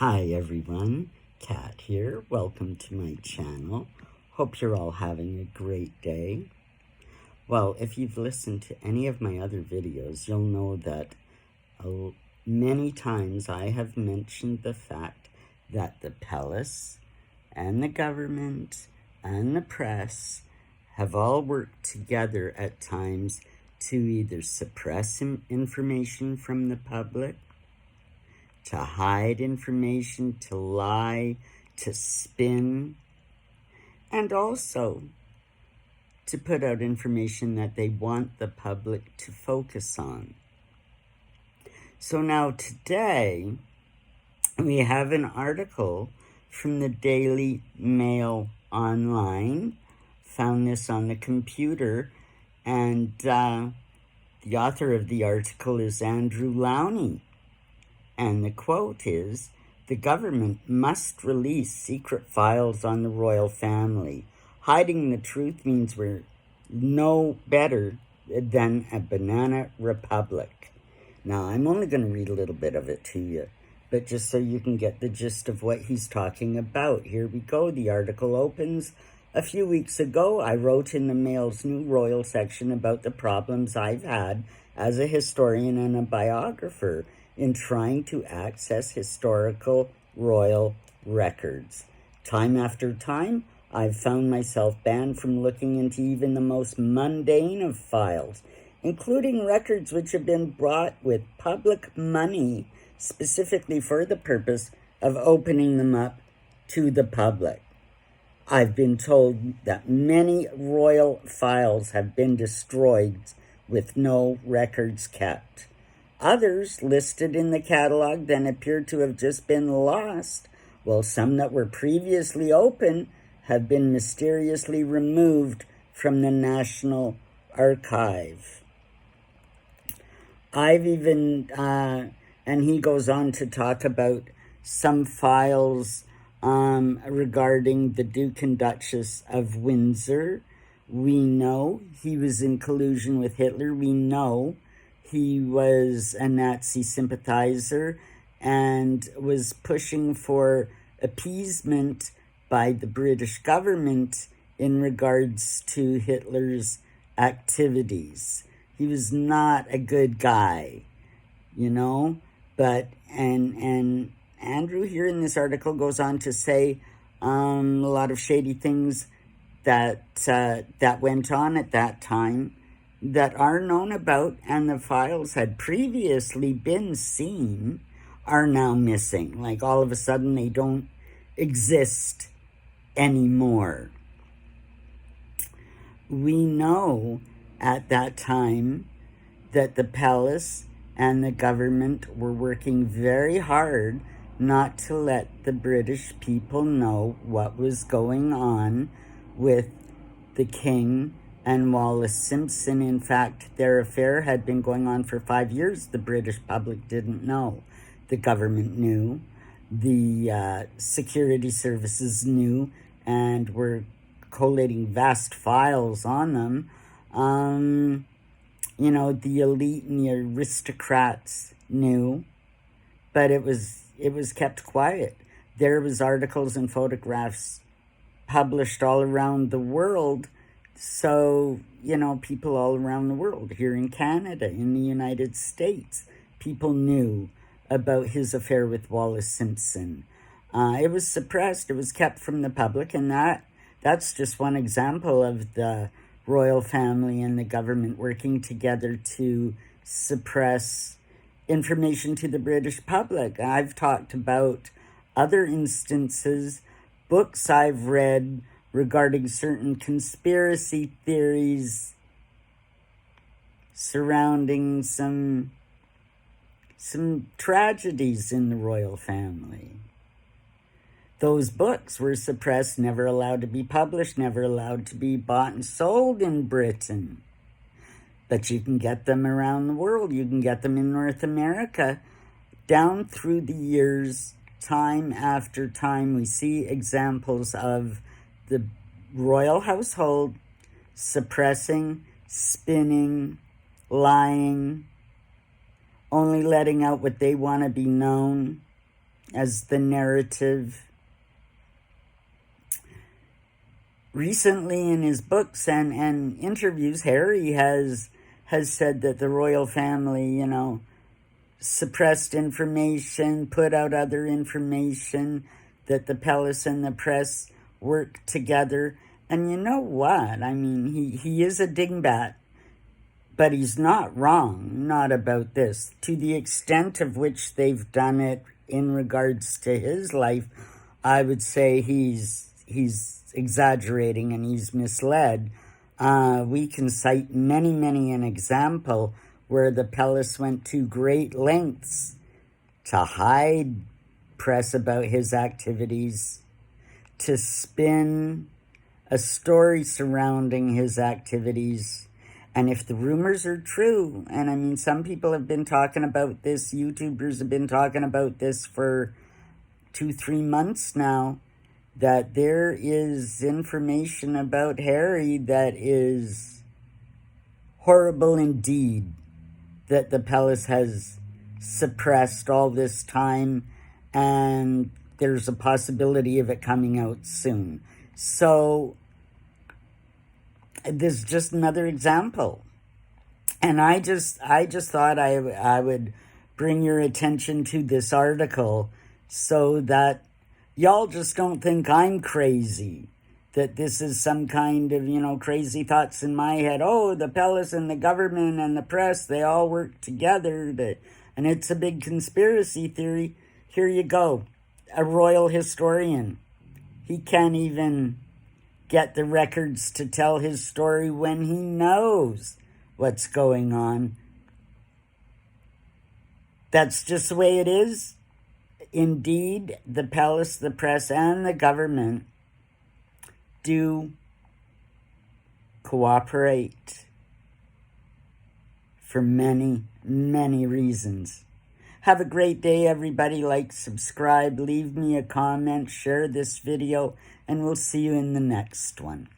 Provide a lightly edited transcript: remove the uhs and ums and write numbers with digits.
Hi everyone, Kat here. Welcome to my channel. Hope you're all having a great day. Well, if you've listened to any of my other videos, you'll know that many times I have mentioned the fact that the palace and the government and the press have all worked together at times to either suppress information from the public, to hide information, to lie, to spin, and also to put out information that they want the public to focus on. So now today, we have an article from the Daily Mail Online. Found this on the computer, and the author of the article is Andrew Lowney. And the quote is, "The government must release secret files on the royal family. Hiding the truth means we're no better than a banana republic." Now, I'm only going to read a little bit of it to you, but just so you can get the gist of what he's talking about. Here we go. The article opens. "A few weeks ago, I wrote in the Mail's new royal section about the problems I've had as a historian and a biographer in trying to access historical royal records. Time after time, I've found myself banned from looking into even the most mundane of files, including records which have been bought with public money specifically for the purpose of opening them up to the public. I've been told that many royal files have been destroyed with no records kept. Others listed in the catalog then appear to have just been lost, while some that were previously open have been mysteriously removed from the National Archive. I've even, and he goes on to talk about some files regarding the Duke and Duchess of Windsor. We know he was in collusion with Hitler. We know he was a Nazi sympathizer and was pushing for appeasement by the British government in regards to Hitler's activities. He was not a good guy, you know, but, and Andrew here in this article goes on to say a lot of shady things that went on at that time that are known about, and the files had previously been seen, are now missing. Like all of a sudden they don't exist anymore. We know at that time that the palace and the government were working very hard not to let the British people know what was going on with the king and Wallis Simpson. In fact, their affair had been going on for 5 years. The British public didn't know. The government knew. The security services knew and were collating vast files on them. You know, the elite and the aristocrats knew, but it was kept quiet. There was articles and photographs published all around the world. So, you know, people all around the world, here in Canada, in the United States, people knew about his affair with Wallis Simpson. It was suppressed, it was kept from the public, and that's just one example of the royal family and the government working together to suppress information to the British public. I've talked about other instances, books I've read regarding certain conspiracy theories surrounding some tragedies in the royal family. Those books were suppressed, never allowed to be published, never allowed to be bought and sold in Britain. But you can get them around the world. You can get them in North America. Down through the years, time after time, we see examples of the royal household suppressing, spinning, lying, only letting out what they want to be known, as the narrative. Recently in his books and interviews, Harry has said that the royal family, suppressed information, put out other information, that the palace and the press work together. And you know what? I mean, he is a dingbat, but he's not wrong, not about this. To the extent of which they've done it in regards to his life, I would say he's exaggerating and he's misled. We can cite many an example where the palace went to great lengths to hide press about his activities, to spin a story surrounding his activities. And if the rumors are true, and I mean, some people have been talking about this, YouTubers have been talking about this for 2-3 months now, that there is information about Harry that is horrible indeed, that the palace has suppressed all this time, and there's a possibility of it coming out soon. So this is just another example. And I just thought I would bring your attention to this article so that y'all just don't think I'm crazy, that this is some kind of, crazy thoughts in my head. Oh, the palace and the government and the press, they all work together, and it's a big conspiracy theory. Here you go. A royal historian. He can't even get the records to tell his story when he knows what's going on. That's just the way it is. Indeed, the palace, the press, and the government do cooperate for many reasons. Have a great day, everybody. Like, subscribe, leave me a comment, share this video, and we'll see you in the next one.